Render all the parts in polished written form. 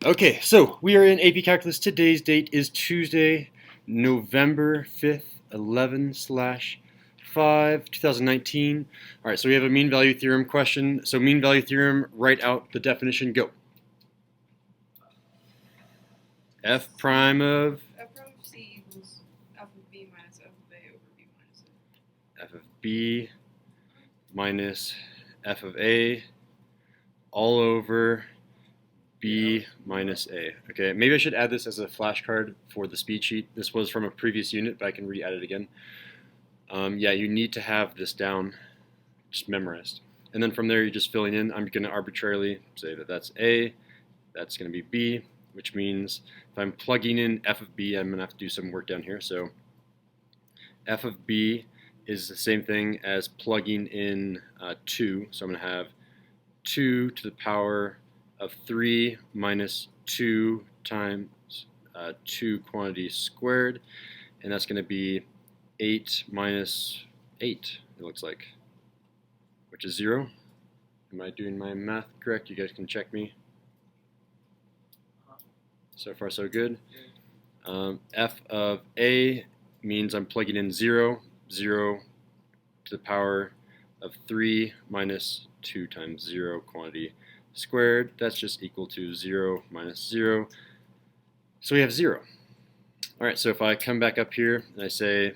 Okay, so we are in AP Calculus. Today's date is Tuesday, November 5th, 11/5, 2019. All right, so we have a mean value theorem question. So mean value theorem, write out the definition, go. F prime of C equals f of b minus f of a over b minus a. f of b minus f of a all over b minus a. Okay, maybe I should add this as a flashcard for the speed sheet. This was from a previous unit, but I can re-add it again. Yeah, you need to have this down, just memorized. And then from there, you're just filling in. I'm going to arbitrarily say that that's a, that's going to be b, which means if I'm plugging in f of b, I'm going to have to do some work down here. So f of b is the same thing as plugging in 2. So I'm going to have 2 to the power of 3 minus 2 times 2 quantity squared. And that's going to be 8 minus 8, it looks like, which is 0. Am I doing my math correct? You guys can check me. So far, so good. F of A means I'm plugging in 0, 0 to the power of 3 minus 2 times 0 quantity squared. That's just equal to 0 minus 0. So we have 0. All right, so if I come back up here and I say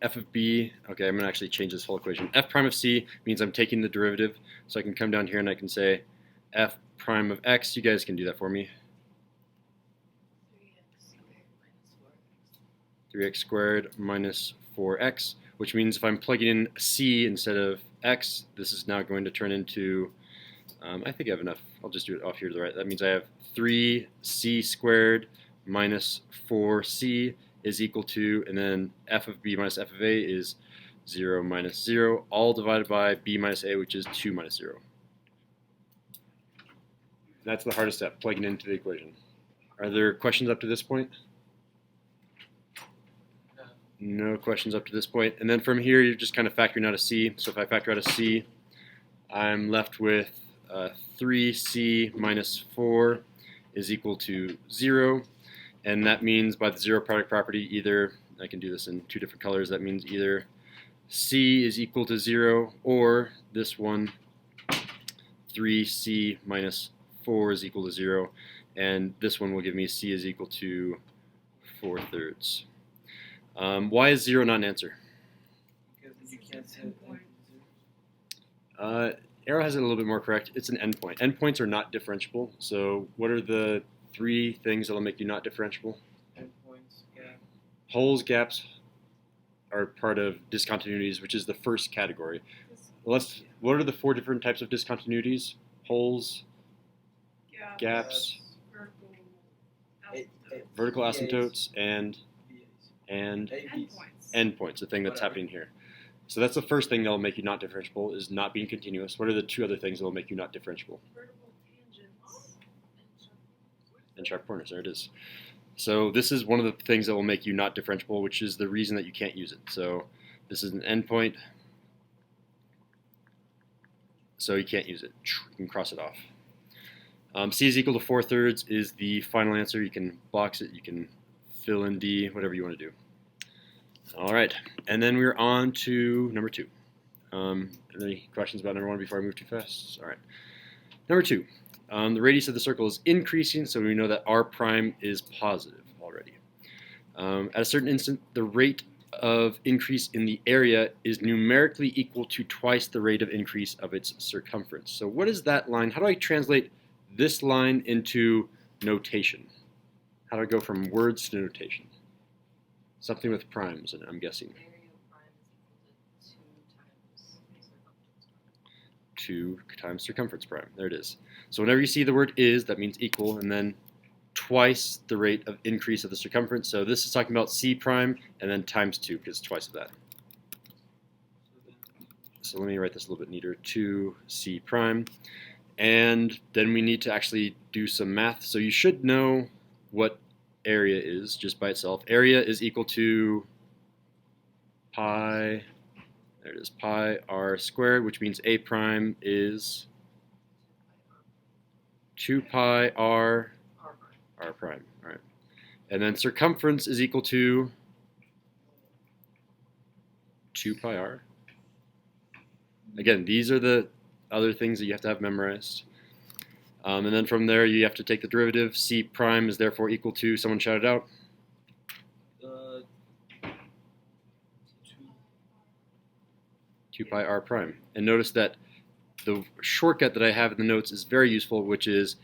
f of b, okay, I'm going to actually change this whole equation. F prime of c means I'm taking the derivative, so I can come down here and I can say f prime of x. You guys can do that for me. 3x squared minus 4x, which means if I'm plugging in c instead of x, this is now going to turn into, I think I have enough. I'll just do it off here to the right. That means I have 3c squared minus 4c is equal to, and then f of b minus f of a is 0 minus 0, all divided by b minus a, which is 2 minus 0. That's the hardest step, plugging into the equation. Are there questions up to this point? No questions up to this point. And then from here, you're just kind of factoring out a c. So if I factor out a c, I'm left with 3c minus 4 is equal to 0. And that means by the zero product property, either, I can do this in two different colors, that means either c is equal to 0, or this one, 3c minus 4 is equal to 0. And this one will give me c is equal to 4/3. Why is 0 not an answer? Because you can't say Arrow has it a little bit more correct. It's an endpoint. Endpoints are not differentiable. So what are the 3 things that will make you not differentiable? endpoints, gap. Holes, gaps are part of discontinuities, which is the first category. What are the 4 different types of discontinuities? Holes, gaps, vertical asymptotes, and endpoints, the thing that's happening here. So that's the first thing that will make you not differentiable, is not being continuous. What are the 2 other things that will make you not differentiable? Vertical tangents And sharp corners, there it is. So this is one of the things that will make you not differentiable, which is the reason that you can't use it. So this is an endpoint, so you can't use it. You can cross it off. C is equal to 4/3 is the final answer. You can box it, you can fill in D, whatever you want to do. All right, and then we're on to number 2. Any questions about number 1 before I move too fast? All right. Number 2, the radius of the circle is increasing, so we know that r prime is positive already. At a certain instant, the rate of increase in the area is numerically equal to twice the rate of increase of its circumference. So what is that line? How do I translate this line into notation? How do I go from words to notation? Something with primes, and I'm guessing. Area of prime is equal to 2 times circumference prime. There it is. So whenever you see the word is, that means equal, and then twice the rate of increase of the circumference. So this is talking about c prime, and then times 2, because it's twice of that. So let me write this a little bit neater. 2c prime. And then we need to actually do some math. So you should know what area is just by itself. Area is equal to pi, there it is, pi r squared, which means a prime is 2 pi r R prime. r prime. All right. And then circumference is equal to 2 pi r. Again, these are the other things that you have to have memorized. And then from there, you have to take the derivative. C prime is therefore equal to, someone shout it out, 2 pi r prime. And notice that the shortcut that I have in the notes is very useful, which is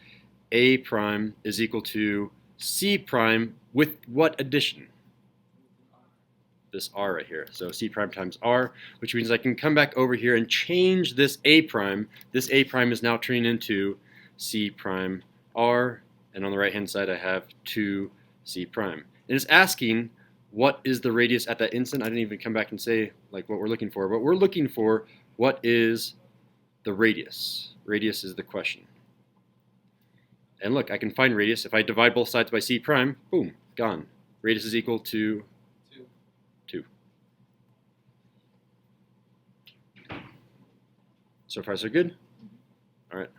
A prime is equal to C prime with what addition? This r right here. So C prime times r, which means I can come back over here and change this A prime. This A prime is now turning into C prime r, and on the right hand side I have 2 C prime. And it's asking what is the radius at that instant. I didn't even come back and say like what we're looking for, but we're looking for what is the radius. Radius is the question. And look, I can find radius. If I divide both sides by C prime, boom, gone. Radius is equal to 2. So far, so good? All right.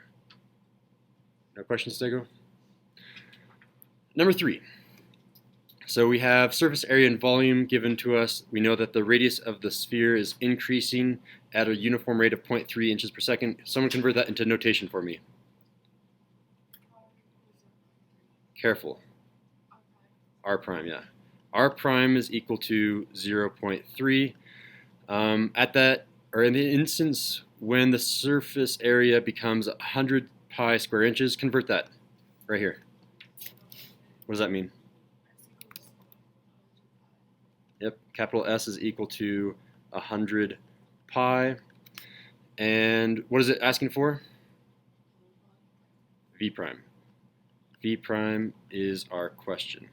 No questions, Stego? Number 3. So we have surface area and volume given to us. We know that the radius of the sphere is increasing at a uniform rate of 0.3 inches per second. Someone convert that into notation for me. Careful. R prime, yeah. R prime is equal to 0.3. At that, or in the instance when the surface area becomes 100 pi square inches, convert that right here. What does that mean? Yep, capital S is equal to 100 pi. And what is it asking for? V prime. V prime is our question.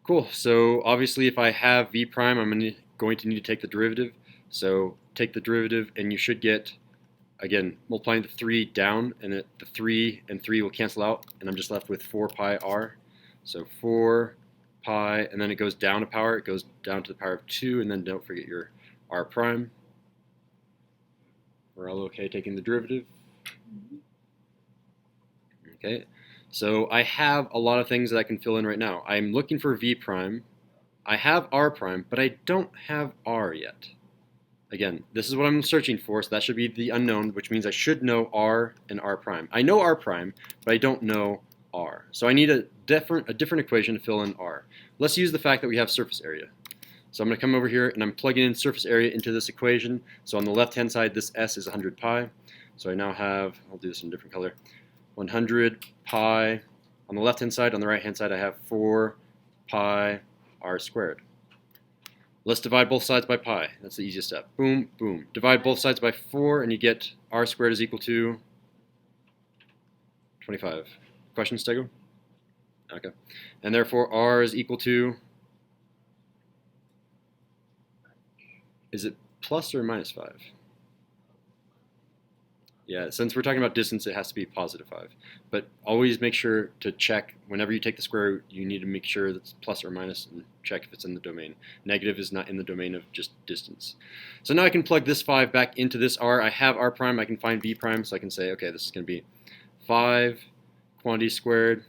Cool, so obviously if I have V prime, I'm going to need to take the derivative. So take the derivative and you should get, again, multiplying the 3 down, and the 3 and 3 will cancel out, and I'm just left with 4 pi r. So 4 pi, and then it goes down a power, it goes down to the power of 2, and then don't forget your r prime. We're all okay taking the derivative? Okay, so I have a lot of things that I can fill in right now. I'm looking for v prime, I have r prime, but I don't have r yet. Again, this is what I'm searching for, so that should be the unknown, which means I should know r and r prime. I know r prime, but I don't know r. So I need a different equation to fill in r. Let's use the fact that we have surface area. So I'm going to come over here and I'm plugging in surface area into this equation. So on the left-hand side, this s is 100 pi. So I now have, I'll do this in a different color, 100 pi on the left-hand side. On the right-hand side, I have 4 pi r squared. Let's divide both sides by pi. That's the easiest step. Boom, boom. Divide both sides by 4, and you get r squared is equal to 25. Questions, Stego? Okay. And therefore, r is equal to, is it plus or minus 5? Yeah, since we're talking about distance, it has to be positive 5. But always make sure to check, whenever you take the square root, you need to make sure that's plus or minus and check if it's in the domain. Negative is not in the domain of just distance. So now I can plug this 5 back into this r. I have r prime, I can find v prime, so I can say, okay, this is going to be 5 quantity squared.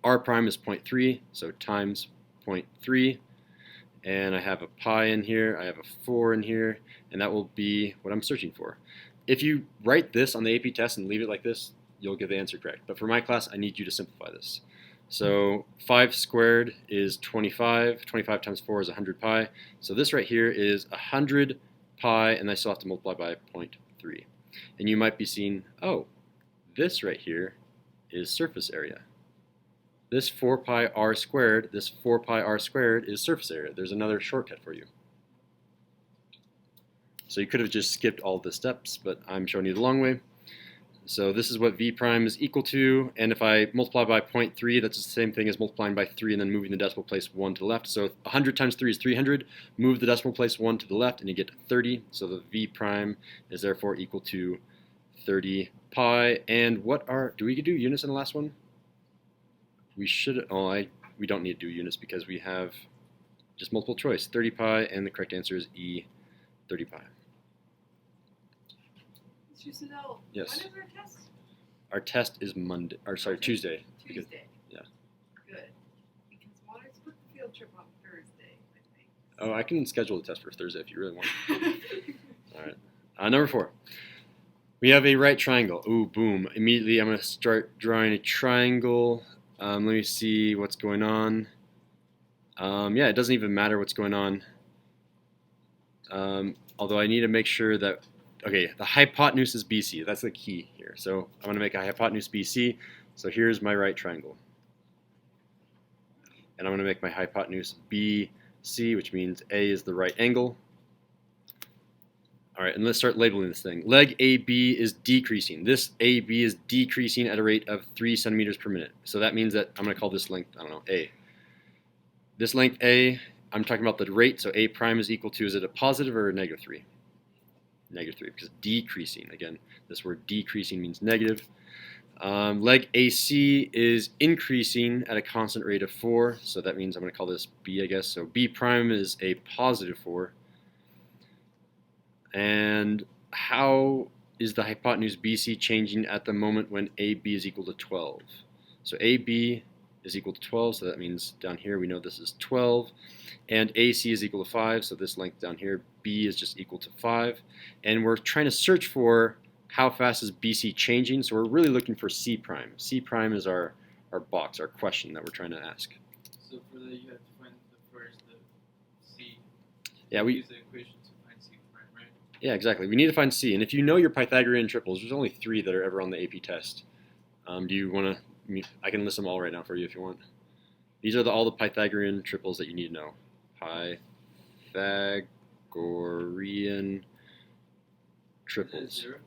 R prime is 0.3, so times 0.3. And I have a pi in here, I have a 4 in here, and that will be what I'm searching for. If you write this on the AP test and leave it like this, you'll get the answer correct. But for my class, I need you to simplify this. So 5 squared is 25. 25 times 4 is 100 pi. So this right here is 100 pi, and I still have to multiply by 0.3. And you might be seeing, oh, this right here is surface area. This 4 pi r squared, this 4 pi r squared is surface area. There's another shortcut for you. So you could have just skipped all the steps, but I'm showing you the long way. So this is what v prime is equal to, and if I multiply by 0.3, that's the same thing as multiplying by 3 and then moving the decimal place 1 to the left. So 100 times 3 is 300. Move the decimal place 1 to the left, and you get 30. So the v prime is therefore equal to 30 pi. And what are, do we do units in the last one? We should, we don't need to do units because we have just multiple choice, 30 pi, and the correct answer is E, 30 pi. Mr. Siddell, Yes. when is our test? Our test is Monday, or sorry, Tuesday. Because, Tuesday. yeah. Good. Because Waters put the field trip on Thursday, I think. oh, I can schedule the test for Thursday if you really want. All right. Number 4. We have a right triangle. Ooh, boom. Immediately, I'm going to start drawing a triangle. Let me see what's going on. Yeah, it doesn't even matter what's going on. Although I need to make sure that, okay, the hypotenuse is BC. That's the key here. So I'm going to make a hypotenuse BC. So here's my right triangle. And I'm going to make my hypotenuse BC, which means A is the right angle. All right, and let's start labeling this thing. Leg AB is decreasing. This AB is decreasing at a rate of 3 centimeters per minute. So that means that I'm going to call this length, I don't know, A. This length A, I'm talking about the rate, so A prime is equal to, is it a positive or a negative 3? Negative 3, because decreasing, again, this word decreasing means negative. Leg AC is increasing at a constant rate of 4, so that means I'm going to call this B, I guess. So B prime is a positive 4. And how is the hypotenuse BC changing at the moment when AB is equal to 12? So AB is equal to 12, so that means down here we know this is 12. And AC is equal to 5, so this length down here, B is just equal to 5. And we're trying to search for how fast is BC changing, so we're really looking for C prime. C prime is our box, our question that we're trying to ask. So for that, you have to find the C. Yeah, we use the equation to find C prime, right? Yeah, exactly. We need to find C. And if you know your Pythagorean triples, there's only 3 that are ever on the AP test. Do you want to? I can list them all right now for you if you want. These are all the Pythagorean triples that you need to know. Pythagorean triples. 0.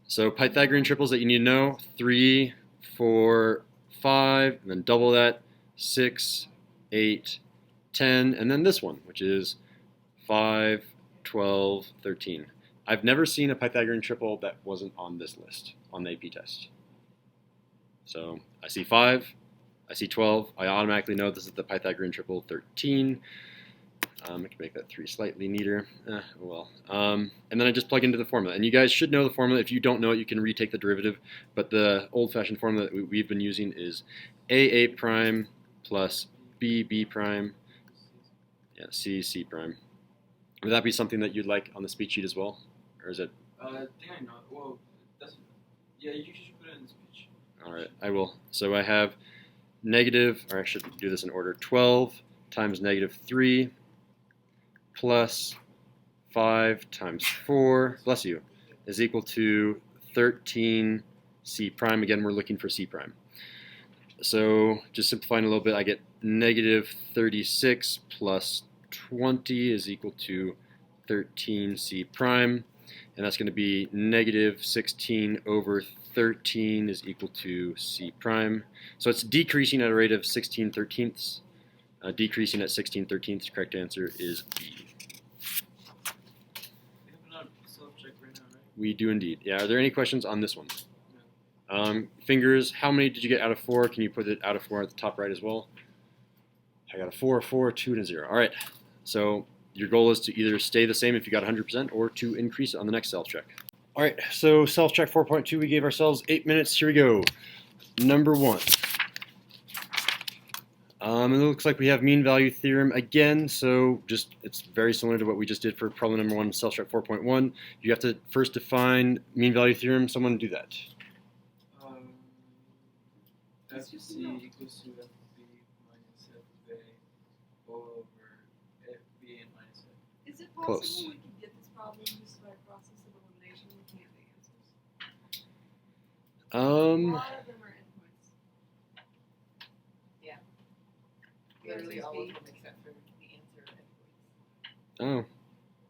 So Pythagorean triples that you need to know: 3, 4, 5, and then double that: 6, 8, 10, and then this one, which is 5, 12, 13. I've never seen a Pythagorean triple that wasn't on this list on the AP test. So I see 5, I see 12. I automatically know this is the Pythagorean triple. 13. I can make that 3 slightly neater. And then I just plug into the formula. And you guys should know the formula. If you don't know it, you can retake the derivative. But the old-fashioned formula that we've been using is AA prime plus BB prime. Yeah, C prime. Would that be something that you'd like on the speech sheet as well? Or is it? I think I know. Well, that's, yeah, you should put it in the speech. All right, I will. So I have negative, or I should do this in order, 12 times negative 3 plus 5 times 4, bless you, is equal to 13 C prime. Again, we're looking for C prime. So just simplifying a little bit, I get negative 36 plus 20 is equal to 13 C prime. And that's going to be negative 16 over 13 is equal to C prime. So it's decreasing at a rate of 16/13. Decreasing at 16/13. The correct answer is B. We have another self-check right now, right? We do indeed. Yeah, are there any questions on this one? No. Fingers, how many did you get out of 4? Can you put it out of 4 at the top right as well? I got a 4, 4, 2, and a 0. All right, so your goal is to either stay the same if you got 100% or to increase it on the next self-check. All right, so self-check 4.2, we gave ourselves 8 minutes. Here we go. Number 1. It looks like we have mean value theorem again, so it's very similar to what we just did for problem number 1, self-check 4.1. You have to first define mean value theorem. Someone do that. FC equals to FB minus FA over FB and minus F. Is it possible Close. we could get this problem just by process of elimination looking at the answers? A lot of them are endpoints. Yeah. Literally all of them except for the answer endpoints. Oh,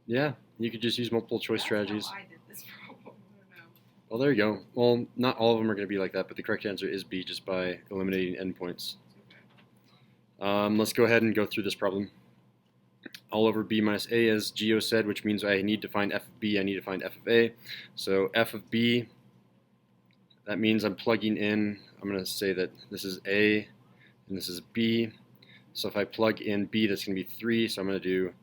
yeah. You could just use multiple choice strategies. That's how I did this problem. I don't know. Well, there you go. Well, not all of them are going to be like that, but the correct answer is B, just by eliminating endpoints. Let's go ahead and go through this problem. All over B minus A, as Gio said, which means I need to find f of B, I need to find f of A. So f of B, that means I'm plugging in, I'm going to say that this is A and this is B. So if I plug in B, that's going to be 3, so I'm going to do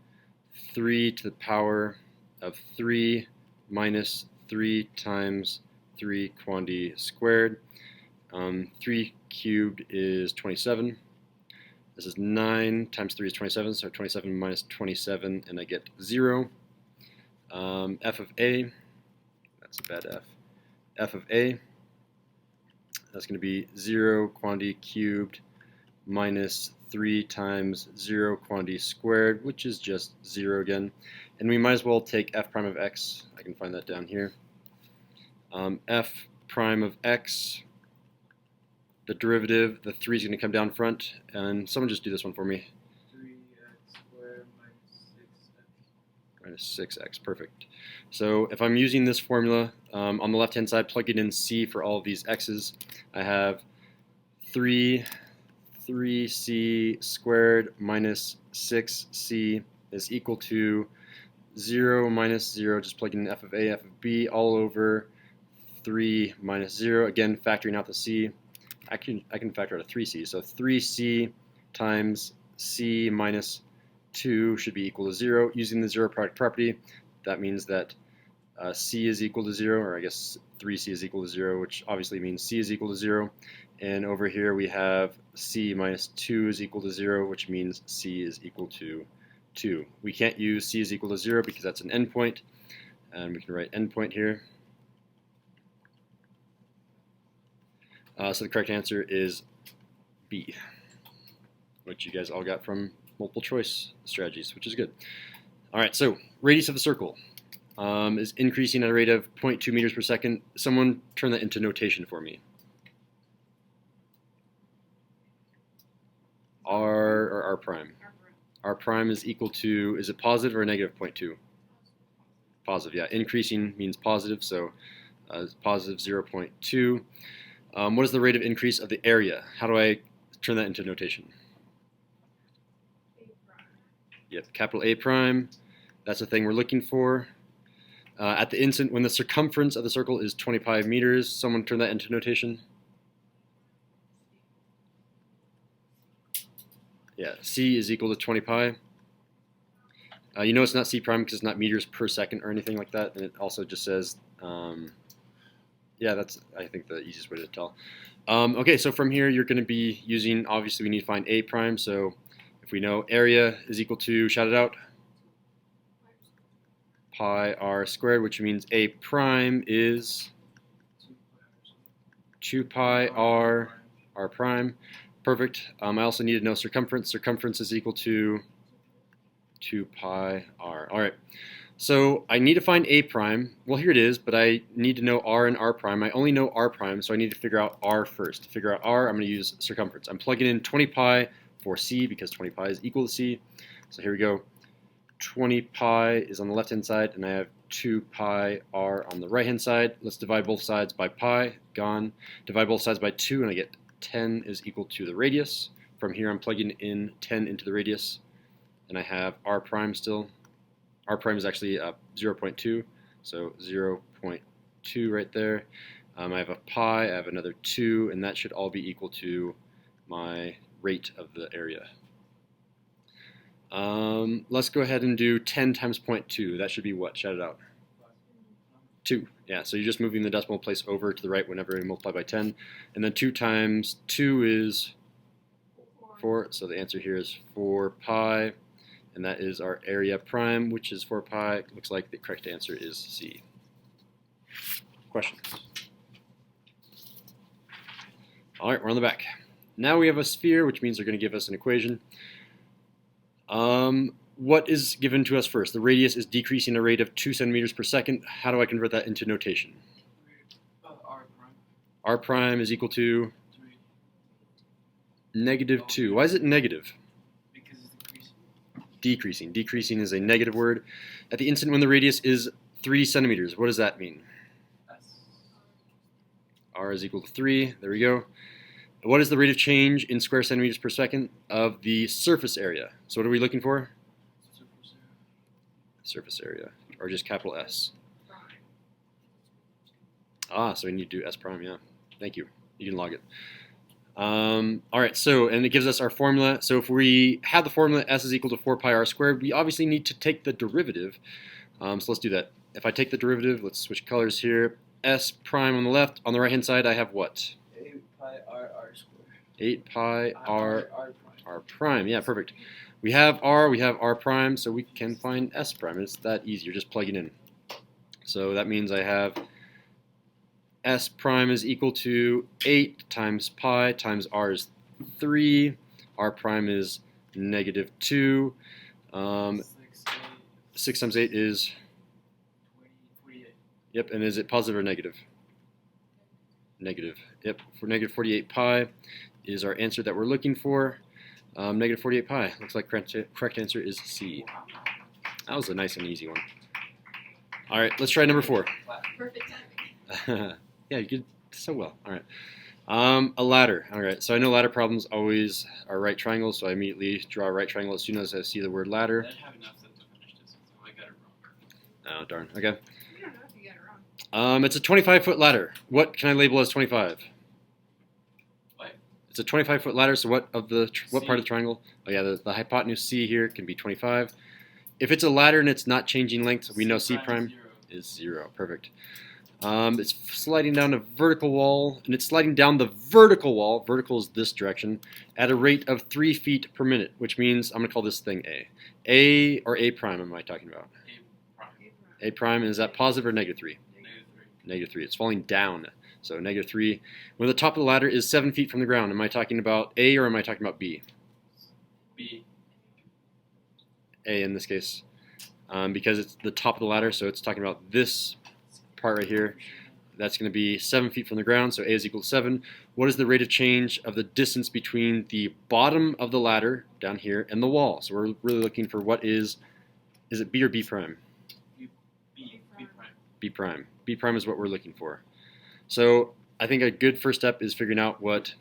3 to the power of 3 minus 3 times 3 quantity squared. 3 cubed is 27. This is 9 times 3 is 27, so 27 minus 27, and I get 0. F of a, that's a bad f. F of a, that's going to be 0 quantity cubed minus 3 times 0 quantity squared, which is just 0 again. And we might as well take f prime of x. I can find that down here. F prime of x, the derivative, the 3 is going to come down front, and someone just do this one for me. 3x squared minus 6x. Minus 6x, perfect. So if I'm using this formula, on the left-hand side, plugging in c for all of these x's, I have 3c squared minus 6c is equal to 0 minus 0, just plugging in f of a, f of b, all over 3 minus 0. Again, factoring out the c. I can factor out a 3c. So 3c times c minus 2 should be equal to 0. Using the zero product property, that means that c is equal to 0, or I guess 3c is equal to 0, which obviously means c is equal to 0. And over here we have c minus 2 is equal to 0, which means c is equal to 2. We can't use c is equal to 0 because that's an endpoint, and we can write endpoint here. So the correct answer is B, which you guys all got from multiple choice strategies, which is good. All right, so radius of the circle is increasing at a rate of 0.2 meters per second. Someone turn that into notation for me. R or R prime? R prime is equal to, is it positive or negative 0.2? Positive, yeah. Increasing means positive, so positive 0.2. What is the rate of increase of the area? How do I turn that into notation? Yep, capital A prime. That's the thing we're looking for. At the instant when the circumference of the circle is 25 meters, someone turn that into notation. Yeah, C is equal to 20 pi. You know it's not C prime because it's not meters per second or anything like that, and it also just says, yeah, that's, I think, the easiest way to tell. Okay, so from here you're going to be using, obviously we need to find A prime, so if we know area is equal to, shout it out, pi r squared, which means A prime is 2 pi r prime. Perfect. I also need to know circumference. Circumference is equal to 2 pi r. All right. So I need to find A prime. Well, here it is, but I need to know r and r prime. I only know r prime, so I need to figure out r first. To figure out r, I'm going to use circumference. I'm plugging in 20 pi for c because 20 pi is equal to c. So here we go. 20 pi is on the left-hand side, and I have 2 pi r on the right-hand side. Let's divide both sides by pi. Gone. Divide both sides by 2, and I get 10 is equal to the radius. From here, I'm plugging in 10 into the radius, and I have r prime still. R prime is actually 0.2, so 0.2 right there. I have a pi, I have another 2, and that should all be equal to my rate of the area. Let's go ahead and do 10 times 0.2. That should be what? Shout it out. 2. Yeah, so you're just moving the decimal place over to the right whenever you multiply by 10. And then 2 times 2 is 4. So the answer here is 4 pi. And that is our area prime, which is 4 pi. Looks like the correct answer is C. Questions? All right, we're on the back. Now we have a sphere, which means they're going to give us an equation. What is given to us first? The radius is decreasing at a rate of 2 centimeters per second. How do I convert that into notation? R prime. R prime is equal to 3. negative 2. Why is it negative? Because it's decreasing. Decreasing. Decreasing is a negative word. At the instant when the radius is 3 centimeters, what does that mean? S. R is equal to 3. There we go. What is the rate of change in square centimeters per second of the surface area? So what are we looking for? Surface area, or just capital S. Ah, so we need to do S prime, yeah. Thank you. You can log it. All right, so, and it gives us our formula. So if we have the formula S is equal to 4 pi r squared, we obviously need to take the derivative. So let's do that. If I take the derivative, let's switch colors here. S prime on the left. On the right hand side, I have what? 8 pi r r squared. 8 pi r r prime. r prime. Yeah, perfect. We have r, we have r prime, so we can find S prime. It's that easy. You're just plugging in. So that means I have S prime is equal to 8 times pi times r is 3. R prime is negative 2. 6 times 8 is, 48. yep, and is it positive or negative? Negative. Yep, for negative 48 pi is our answer that we're looking for. Negative 48 pi. Looks like correct answer is C. That was a nice and easy one. All right, let's try number 4. Perfect timing. Yeah, you did so well. All right. A ladder. All right, so I know ladder problems always are right triangles, so I immediately draw a right triangle as soon as I see the word I ladder. didn't have enough to finish this, so I got it wrong. Oh, darn. Okay. You don't know if you got it wrong. It's a 25-foot ladder. What can I label as 25? What? It's a 25-foot ladder, so what part of the C. triangle? Oh, yeah, the hypotenuse C here can be 25. If it's a ladder and it's not changing length, we know C prime is 0. Perfect. It's sliding down a vertical wall, and it's sliding down the vertical wall, vertical is this direction, at a rate of 3 feet per minute, which means I'm going to call this thing A. A or A prime am I talking about? A prime. A prime, is that positive or negative 3? Negative 3. Negative 3. It's falling down, so negative 3. When the top of the ladder is 7 feet from the ground, am I talking about A or am I talking about B? B. A in this case, because it's the top of the ladder, so it's talking about this part right here. That's going to be 7 feet from the ground, so A is equal to 7. What is the rate of change of the distance between the bottom of the ladder down here and the wall? So we're really looking for what is it B or B prime? B. B prime. B prime. B prime is what we're looking for. So I think a good first step is figuring out what,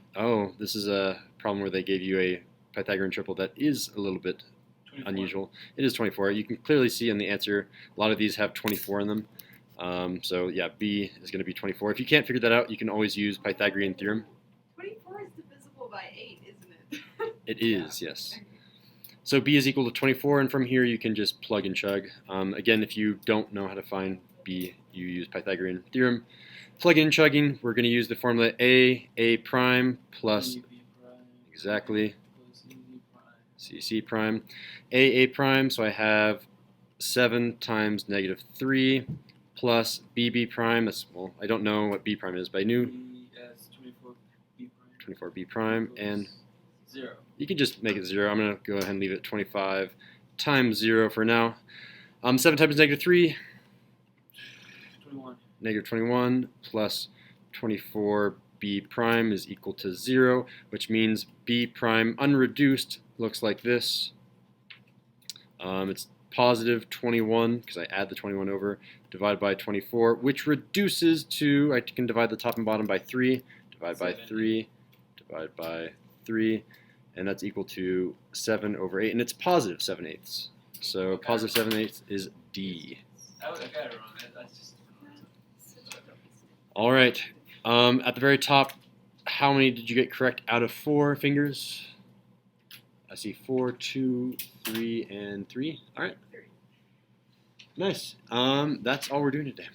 this is a problem where they gave you a Pythagorean triple that is a little bit 24. unusual. It is 24. You can clearly see in the answer, a lot of these have 24 in them. So yeah, B is going to be 24. If you can't figure that out, you can always use Pythagorean theorem. 24 is divisible by 8, isn't it? It is, yes. So B is equal to 24, and from here you can just plug and chug. Again, if you don't know how to find B, you use Pythagorean theorem. Plug in chugging, we're going to use the formula A prime plus, B prime. exactly, Plus C prime. A prime, so I have 7 times negative 3 plus B prime. That's, well, I don't know what B prime is, but I knew B as 24 B prime. 24 B prime, and 0. you can just make it 0. I'm going to go ahead and leave it 25 times 0 for now. 7 times negative 3, 21. negative 21 plus 24 B prime is equal to 0, which means B prime unreduced looks like this. It's positive 21, because I add the 21 over, divided by 24, which reduces to, I can divide the top and bottom by 3, divide by 3, divide by 3, and that's equal to 7 over 8, and it's positive 7/8. So positive 7/8 is D. I got it wrong. That's just. All right. At the very top, how many did you get correct out of 4 fingers? I see 4, 2, 3, and 3. All right. Nice. That's all we're doing today.